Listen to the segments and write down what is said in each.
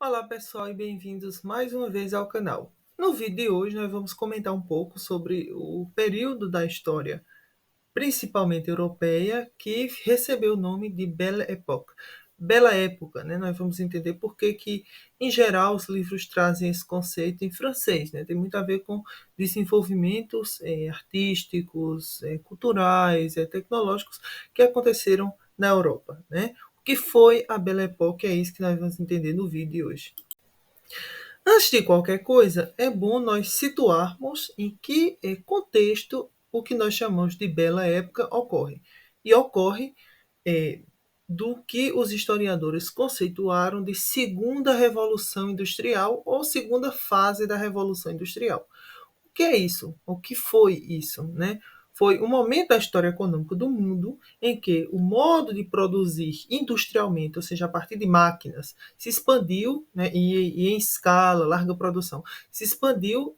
Olá pessoal e bem-vindos mais uma vez ao canal. No vídeo de hoje nós vamos comentar um pouco sobre o período da história, principalmente europeia, que recebeu o nome de Belle Époque. Bela época, né? Nós vamos entender por que, em geral, os livros trazem esse conceito em francês, né? Tem muito a ver com desenvolvimentos artísticos, culturais, tecnológicos que aconteceram na Europa, né? O que foi a Belle Époque é isso que nós vamos entender no vídeo de hoje. Antes de qualquer coisa, é bom nós situarmos em que contexto o que nós chamamos de Bela Época ocorre. E ocorre eh, do que os historiadores conceituaram de segunda revolução industrial ou segunda fase da revolução industrial. O que é isso? O que foi isso, né? Foi um momento da história econômica do mundo em que o modo de produzir industrialmente, ou seja, a partir de máquinas, se expandiu, né, e em escala, larga produção, se expandiu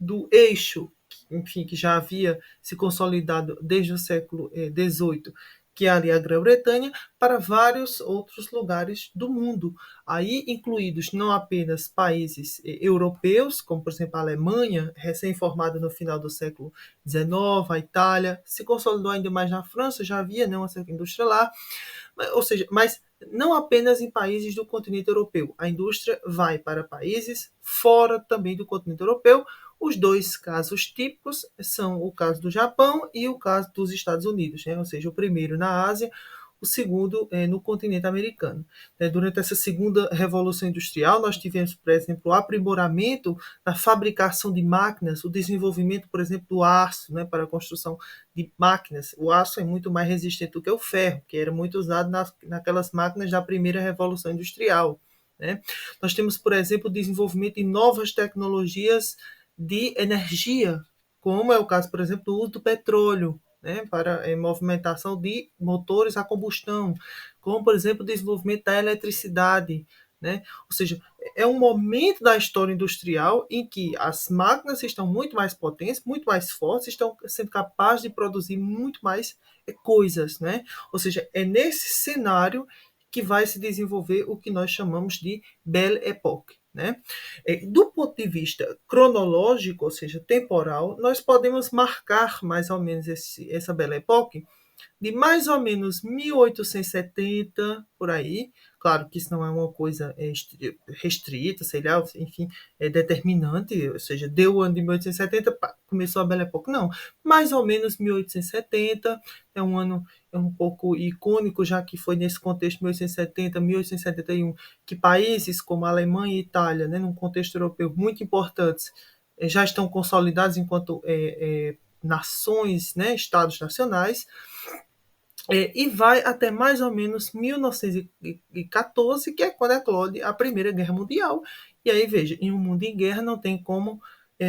do eixo, enfim, que já havia se consolidado desde o século XVIII, que é ali a Grã-Bretanha, para vários outros lugares do mundo, aí incluídos não apenas países europeus, como por exemplo a Alemanha, recém-formada no final do século XIX, a Itália, se consolidou ainda mais na França, já havia, né, uma certa indústria lá, ou seja, mas não apenas em países do continente europeu. A indústria vai para países fora também do continente europeu. Os dois casos típicos são o caso do Japão e o caso dos Estados Unidos, né? Ou seja, o primeiro na Ásia, o segundo no continente americano. Durante essa segunda revolução industrial, nós tivemos, por exemplo, o aprimoramento da fabricação de máquinas, o desenvolvimento, por exemplo, do aço, né, para a construção de máquinas. O aço é muito mais resistente do que o ferro, que era muito usado naquelas máquinas da primeira revolução industrial, né? Nós temos, por exemplo, o desenvolvimento de novas tecnologias de energia, como é o caso, por exemplo, do uso do petróleo, né, para movimentação de motores a combustão, como, por exemplo, o desenvolvimento da eletricidade, né? Ou seja, é um momento da história industrial em que as máquinas estão muito mais potentes, muito mais fortes, estão sendo capazes de produzir muito mais coisas, né? Ou seja, é nesse cenário que vai se desenvolver o que nós chamamos de Belle Époque, né? Do ponto de vista cronológico, ou seja, temporal, nós podemos marcar mais ou menos essa Belle Époque de mais ou menos 1870, por aí. Claro que isso não é uma coisa restrita, sei lá, enfim, é determinante, ou seja, deu o ano de 1870, começou a Belle Époque, não. Mais ou menos 1870, é um ano um pouco icônico, já que foi nesse contexto 1870, 1871, que países como a Alemanha e a Itália, né, num contexto europeu muito importantes, já estão consolidados enquanto nações, né, estados nacionais, e vai até mais ou menos 1914, que é quando eclode a Primeira Guerra Mundial. E aí, veja, em um mundo em guerra não tem como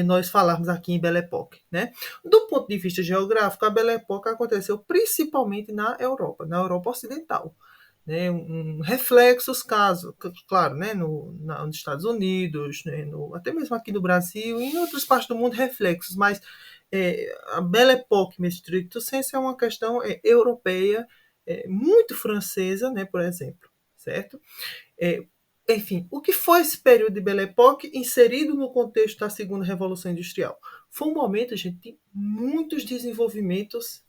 nós falarmos aqui em Belle Époque, né? Do ponto de vista geográfico, a Belle Époque aconteceu principalmente na Europa Ocidental, né? Reflexos, caso, claro, né? Nos Estados Unidos, né? Até mesmo aqui no Brasil e em outras partes do mundo, reflexos, mas a Belle Époque, mesmo stricto senso, é uma questão europeia, muito francesa, né, por exemplo, certo? É, Enfim, o que foi esse período de Belle Époque inserido no contexto da segunda revolução industrial? Foi um momento, gente, de muitos desenvolvimentos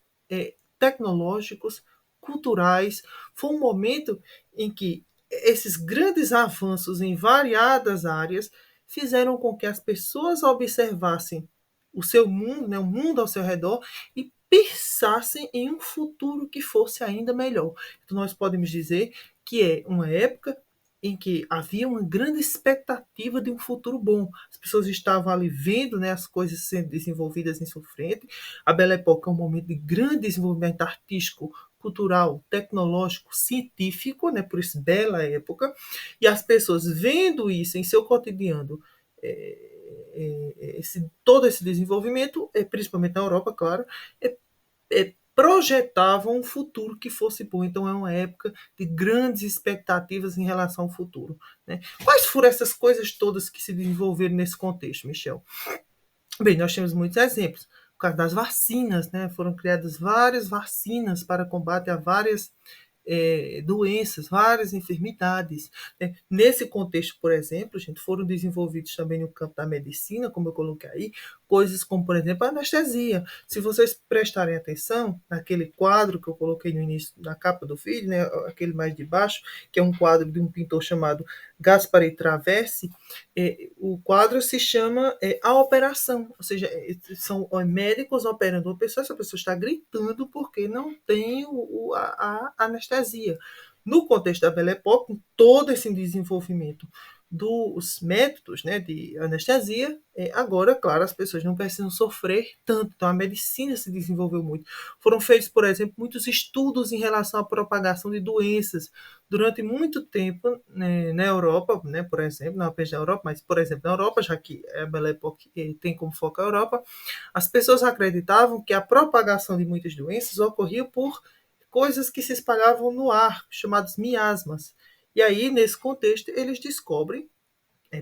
tecnológicos, culturais. Foi um momento em que esses grandes avanços em variadas áreas fizeram com que as pessoas observassem o seu mundo, né, o mundo ao seu redor, e pensassem em um futuro que fosse ainda melhor. Então, nós podemos dizer que é uma época em que havia uma grande expectativa de um futuro bom. As pessoas estavam ali vendo, né, as coisas sendo desenvolvidas em sua frente. A Belle Époque é um momento de grande desenvolvimento artístico, cultural, tecnológico, científico, né, por isso bela época, e as pessoas vendo isso em seu cotidiano, todo esse desenvolvimento, principalmente na Europa, claro, projetavam um futuro que fosse bom. Então é uma época de grandes expectativas em relação ao futuro, né? Quais foram essas coisas todas que se desenvolveram nesse contexto, Michel? Bem, nós temos muitos exemplos. Por causa das vacinas, né? Foram criadas várias vacinas para combate a várias doenças, várias enfermidades, né? Nesse contexto, por exemplo, gente, foram desenvolvidos também no campo da medicina, como eu coloquei aí, coisas como, por exemplo, a anestesia. Se vocês prestarem atenção naquele quadro que eu coloquei no início, na capa do vídeo, né, aquele mais de baixo, que é um quadro de um pintor chamado Gaspare Traversi, o quadro se chama A Operação, ou seja, são médicos operando uma pessoa, essa pessoa está gritando porque não tem a anestesia. No contexto da Belle Époque, com todo esse desenvolvimento dos métodos, né, de anestesia, agora, claro, as pessoas não precisam sofrer tanto. Então, a medicina se desenvolveu muito. Foram feitos, por exemplo, muitos estudos em relação à propagação de doenças. Durante muito tempo, né, na Europa, né, por exemplo, não apenas na Europa, mas, por exemplo, na Europa, já que a Belle Époque tem como foco a Europa, as pessoas acreditavam que a propagação de muitas doenças ocorria por coisas que se espalhavam no ar, chamados miasmas. E aí, nesse contexto, eles descobrem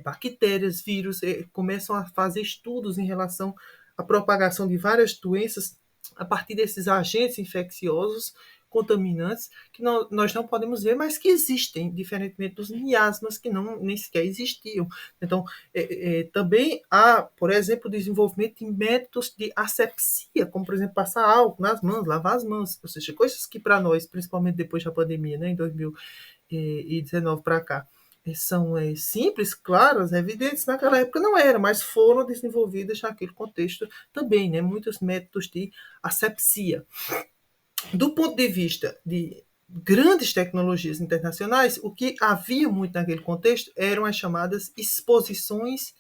bactérias, vírus, começam a fazer estudos em relação à propagação de várias doenças a partir desses agentes infecciosos, contaminantes, que nós não podemos ver, mas que existem, diferentemente dos miasmas, que não, nem sequer existiam. Então, também há, por exemplo, o desenvolvimento de métodos de asepsia, como, por exemplo, passar álcool nas mãos, lavar as mãos, ou seja, coisas que para nós, principalmente depois da pandemia, né, em 2019 para cá, são simples, claras, evidentes, naquela época não era, mas foram desenvolvidas naquele contexto também, né, muitos métodos de asepsia. Do ponto de vista de grandes tecnologias internacionais, o que havia muito naquele contexto eram as chamadas exposições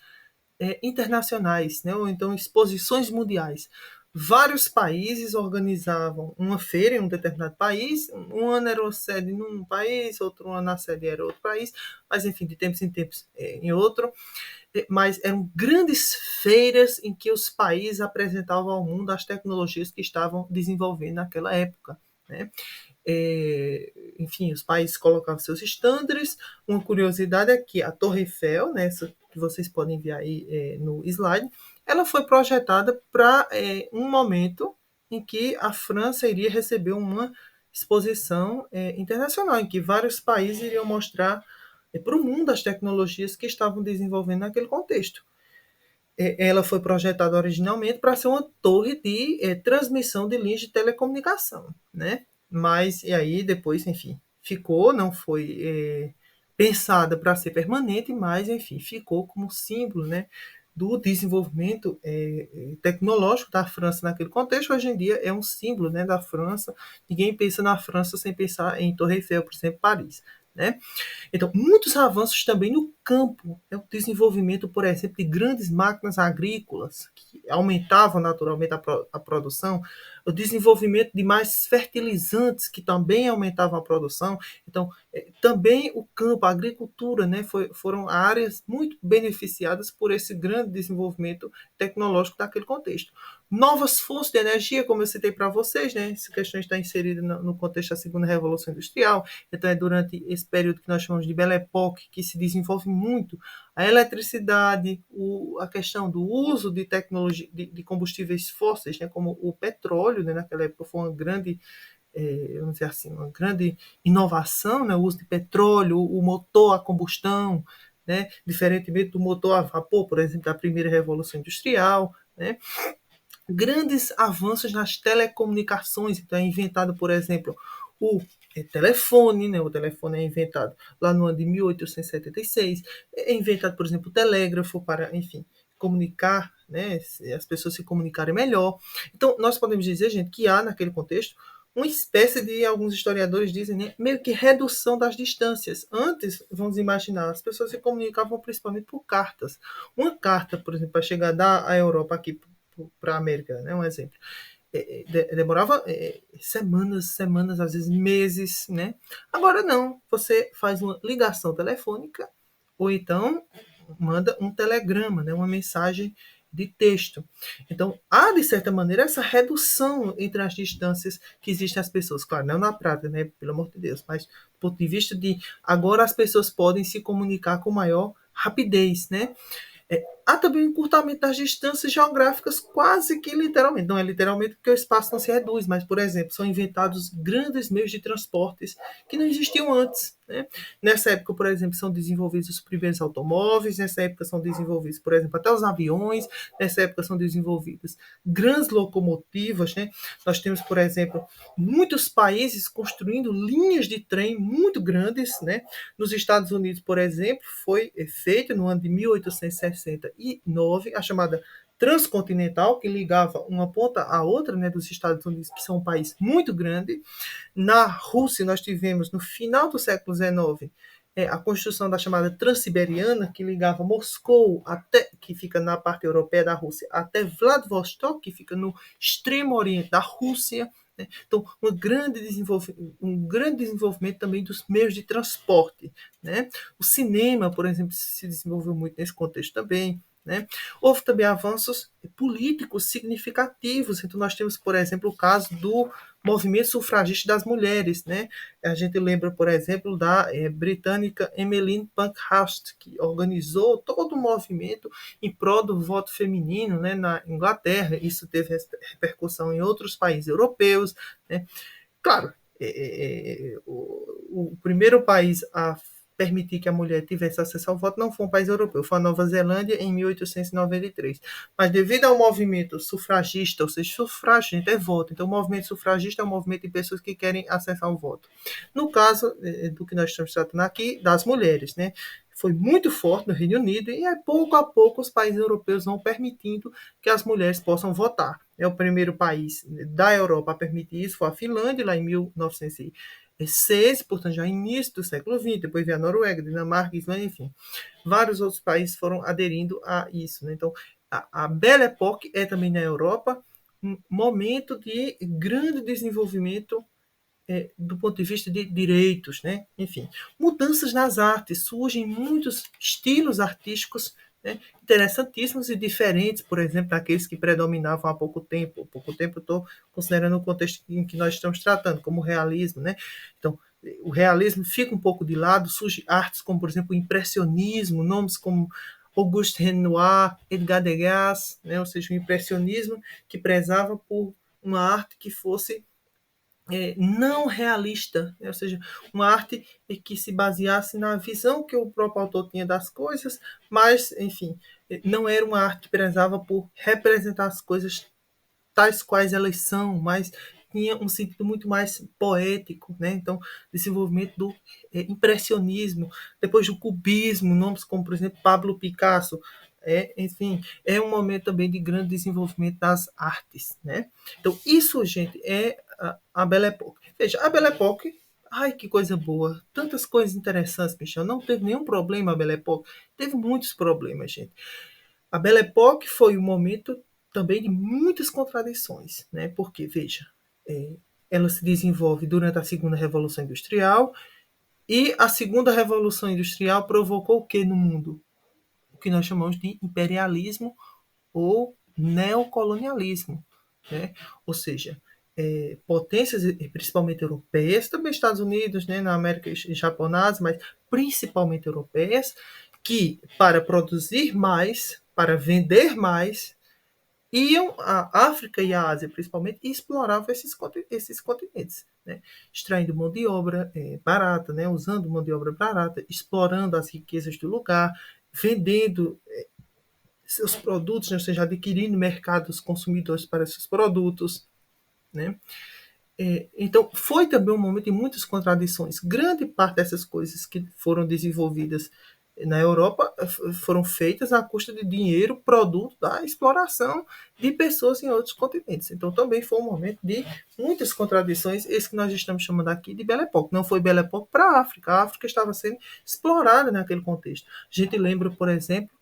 internacionais, né, ou então exposições mundiais. Vários países organizavam uma feira em um determinado país, um ano era uma sede num país, outro ano a sede era outro país, mas enfim, de tempos em tempos em outro. Mas eram grandes feiras em que os países apresentavam ao mundo as tecnologias que estavam desenvolvendo naquela época, né? Enfim, os países colocavam seus estándares. Uma curiosidade é que a Torre Eiffel, né, essa que vocês podem ver aí no slide, ela foi projetada para um momento em que a França iria receber uma exposição internacional, em que vários países iriam mostrar para o mundo as tecnologias que estavam desenvolvendo naquele contexto. Ela foi projetada originalmente para ser uma torre de transmissão de linhas de telecomunicação, né? Mas e aí depois, enfim, ficou, não foi pensada para ser permanente, mas enfim, ficou como símbolo, né, do desenvolvimento tecnológico da França naquele contexto. Hoje em dia é um símbolo, né, da França. Ninguém pensa na França sem pensar em Torre Eiffel, por exemplo, Paris, né? Então, muitos avanços também no campo, o desenvolvimento, por exemplo, de grandes máquinas agrícolas, que aumentavam naturalmente a produção, o desenvolvimento de mais fertilizantes, que também aumentavam a produção. Então, também o campo, a agricultura, né, foram áreas muito beneficiadas por esse grande desenvolvimento tecnológico daquele contexto. Novas fontes de energia, como eu citei para vocês, né, essa questão está inserida no contexto da segunda revolução industrial. Então, é durante esse período que nós chamamos de Belle Époque que se desenvolve muito a eletricidade, a questão do uso de tecnologia, de combustíveis fósseis, né, como o petróleo, né, naquela época foi uma grande, vamos dizer assim, uma grande inovação, né, o uso de petróleo, o motor a combustão, né, diferentemente do motor a vapor, por exemplo, da primeira revolução industrial, né. Grandes avanços nas telecomunicações. Então, é inventado, por exemplo, o telefone, né? O telefone é inventado lá no ano de 1876. É inventado, por exemplo, o telégrafo para, enfim, comunicar, né? As pessoas se comunicarem melhor. Então, nós podemos dizer, gente, que há naquele contexto uma espécie de, alguns historiadores dizem, né, meio que redução das distâncias. Antes, vamos imaginar, as pessoas se comunicavam principalmente por cartas. Uma carta, por exemplo, para chegar da Europa aqui para a América, né, um exemplo, demorava semanas, semanas, às vezes meses, né? Agora não, você faz uma ligação telefônica ou então manda um telegrama, né, uma mensagem de texto. Então, há, de certa maneira, essa redução entre as distâncias que existem as pessoas. Claro, não na prática, né, pelo amor de Deus, mas do ponto de vista de agora as pessoas podem se comunicar com maior rapidez, né? há também um encurtamento das distâncias geográficas, quase que literalmente. Não é literalmente porque o espaço não se reduz, mas, por exemplo, são inventados grandes meios de transportes que não existiam antes. Né? Nessa época, por exemplo, são desenvolvidos os primeiros automóveis, nessa época são desenvolvidos, por exemplo, até os aviões, nessa época são desenvolvidas grandes locomotivas. Né? Nós temos, por exemplo, muitos países construindo linhas de trem muito grandes. Né? Nos Estados Unidos, por exemplo, foi feito no ano de 1869 a chamada transcontinental, que ligava uma ponta à outra, né, dos Estados Unidos, que são um país muito grande. Na Rússia, nós tivemos, no final do século XIX, a construção da chamada Transiberiana, que ligava Moscou, até, que fica na parte europeia da Rússia, até Vladivostok, que fica no extremo oriente da Rússia. Né? Então, um grande desenvolvimento também dos meios de transporte. Né? O cinema, por exemplo, se desenvolveu muito nesse contexto também. Né? Houve também avanços políticos significativos. Então, nós temos, por exemplo, o caso do movimento sufragista das mulheres. Né? A gente lembra, por exemplo, da britânica Emmeline Pankhurst, que organizou todo o movimento em prol do voto feminino, né, na Inglaterra. Isso teve repercussão em outros países europeus. Né? Claro, o primeiro país a permitir que a mulher tivesse acesso ao voto não foi um país europeu, foi a Nova Zelândia em 1893. Mas devido ao movimento sufragista, ou seja, sufragista é voto, então o movimento sufragista é um movimento de pessoas que querem acessar ao voto. No caso do que nós estamos tratando aqui, das mulheres, né? Foi muito forte no Reino Unido e pouco a pouco os países europeus vão permitindo que as mulheres possam votar. É o primeiro país da Europa a permitir isso, foi a Finlândia, lá em 1906, portanto já início do século XX, depois veio a Noruega, Dinamarca, Islândia, enfim. Vários outros países foram aderindo a isso. Né? Então, a Belle Époque é também na Europa um momento de grande desenvolvimento do ponto de vista de direitos, né? Enfim, mudanças nas artes, surgem muitos estilos artísticos, né, interessantíssimos e diferentes, por exemplo, daqueles que predominavam há pouco tempo. Há pouco tempo eu estou considerando o contexto em que nós estamos tratando, como o realismo. Né? Então, o realismo fica um pouco de lado, surgem artes como, por exemplo, o impressionismo, nomes como Auguste Renoir, Edgar Degas, né? Ou seja, o impressionismo que prezava por uma arte que fosse não realista, né? Ou seja, uma arte que se baseasse na visão que o próprio autor tinha das coisas, mas, enfim, não era uma arte que prezava por representar as coisas tais quais elas são, mas tinha um sentido muito mais poético. Né? Então, desenvolvimento do impressionismo, depois do cubismo, nomes como, por exemplo, Pablo Picasso. Enfim, é um momento também de grande desenvolvimento das artes. Né? Então, isso, gente, é a Belle Époque. Veja, a Belle Époque, ai, que coisa boa. Tantas coisas interessantes, Michel. Não teve nenhum problema a Belle Époque. Teve muitos problemas, gente. A Belle Époque foi um momento também de muitas contradições, né? Porque, veja, ela se desenvolve durante a Segunda Revolução Industrial e a Segunda Revolução Industrial provocou o que no mundo? O que nós chamamos de imperialismo ou neocolonialismo, né? Ou seja, potências, principalmente europeias, também Estados Unidos, né, na América japonesa, mas principalmente europeias, que para produzir mais, para vender mais, iam à África e à Ásia, principalmente, e exploravam esses continentes, né? Extraindo mão de obra barata, né? Usando mão de obra barata, explorando as riquezas do lugar, vendendo seus produtos, né? Ou seja, adquirindo mercados consumidores para esses produtos. Né? Então, foi também um momento de muitas contradições. Grande parte dessas coisas que foram desenvolvidas na Europa foram feitas à custa de dinheiro, produto da exploração de pessoas em outros continentes. Então, também foi um momento de muitas contradições, esse que nós estamos chamando aqui de Belle Époque. Não foi Belle Époque para a África. A África estava sendo explorada naquele contexto. A gente lembra, por exemplo,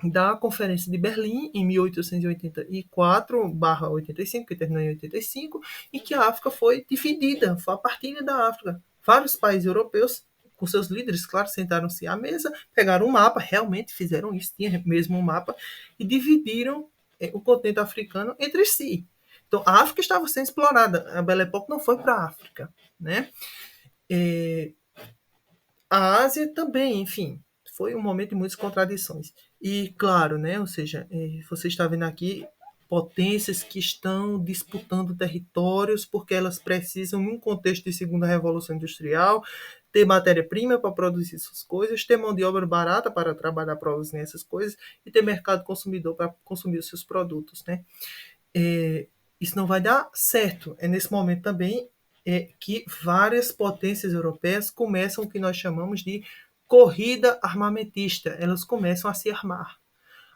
da Conferência de Berlim, em 1884/85, que terminou em 85, em que a África foi dividida, foi a partilha da África. Vários países europeus, com seus líderes, claro, sentaram-se à mesa, pegaram um mapa, realmente fizeram isso, tinha mesmo um mapa, e dividiram o continente africano entre si. Então, a África estava sendo explorada, a Belle Époque não foi para a África. Né? A Ásia também, enfim, foi um momento de muitas contradições. E, claro, né, ou seja, você está vendo aqui potências que estão disputando territórios porque elas precisam, num contexto de segunda revolução industrial, ter matéria-prima para produzir suas coisas, ter mão de obra barata para trabalhar produzindo essas coisas e ter mercado consumidor para consumir os seus produtos, né? Isso não vai dar certo. É nesse momento também que várias potências europeias começam o que nós chamamos de corrida armamentista. Elas começam a se armar.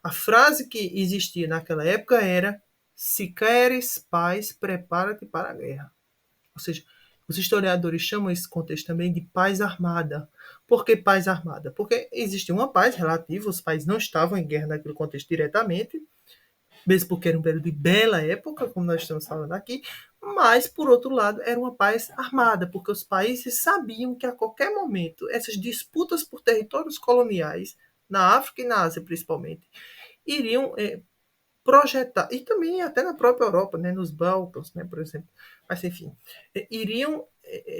A frase que existia naquela época era: se queres paz, prepara-te para a guerra. Ou seja, os historiadores chamam esse contexto também de paz armada. Por que paz armada? Porque existia uma paz relativa, os países não estavam em guerra naquele contexto diretamente, mesmo porque era um período de bela época, como nós estamos falando aqui, mas, por outro lado, era uma paz armada, porque os países sabiam que a qualquer momento essas disputas por territórios coloniais, na África e na Ásia principalmente, iriam projetar, e também até na própria Europa, né, nos Balcãs, né, por exemplo, mas enfim, iriam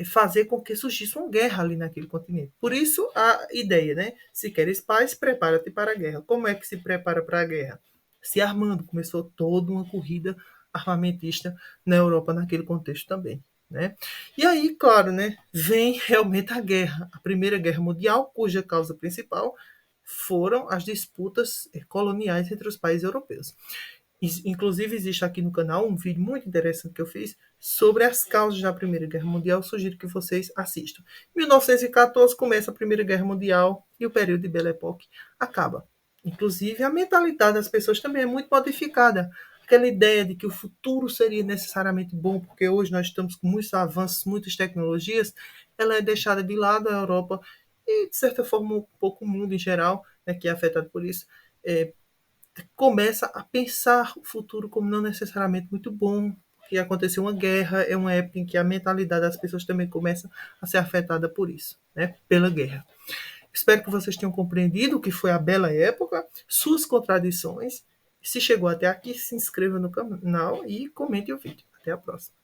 fazer com que surgisse uma guerra ali naquele continente. Por isso a ideia, né, se queres paz, prepara-te para a guerra. Como é que se prepara para a guerra? Se armando. Começou toda uma corrida armamentista na Europa naquele contexto também. Né? E aí, claro, né, vem realmente a guerra, a Primeira Guerra Mundial, cuja causa principal foram as disputas coloniais entre os países europeus. Inclusive, existe aqui no canal um vídeo muito interessante que eu fiz sobre as causas da Primeira Guerra Mundial. Eu sugiro que vocês assistam. Em 1914 começa a Primeira Guerra Mundial e o período de Belle Époque acaba. Inclusive, a mentalidade das pessoas também é muito modificada. Aquela ideia de que o futuro seria necessariamente bom, porque hoje nós estamos com muitos avanços, muitas tecnologias, ela é deixada de lado. A Europa e, de certa forma, um pouco o mundo em geral, né, que é afetado por isso, começa a pensar o futuro como não necessariamente muito bom, que aconteceu uma guerra, é uma época em que a mentalidade das pessoas também começa a ser afetada por isso, né, pela guerra. Espero que vocês tenham compreendido o que foi a bela época, suas contradições. Se chegou até aqui, se inscreva no canal e comente o vídeo. Até a próxima.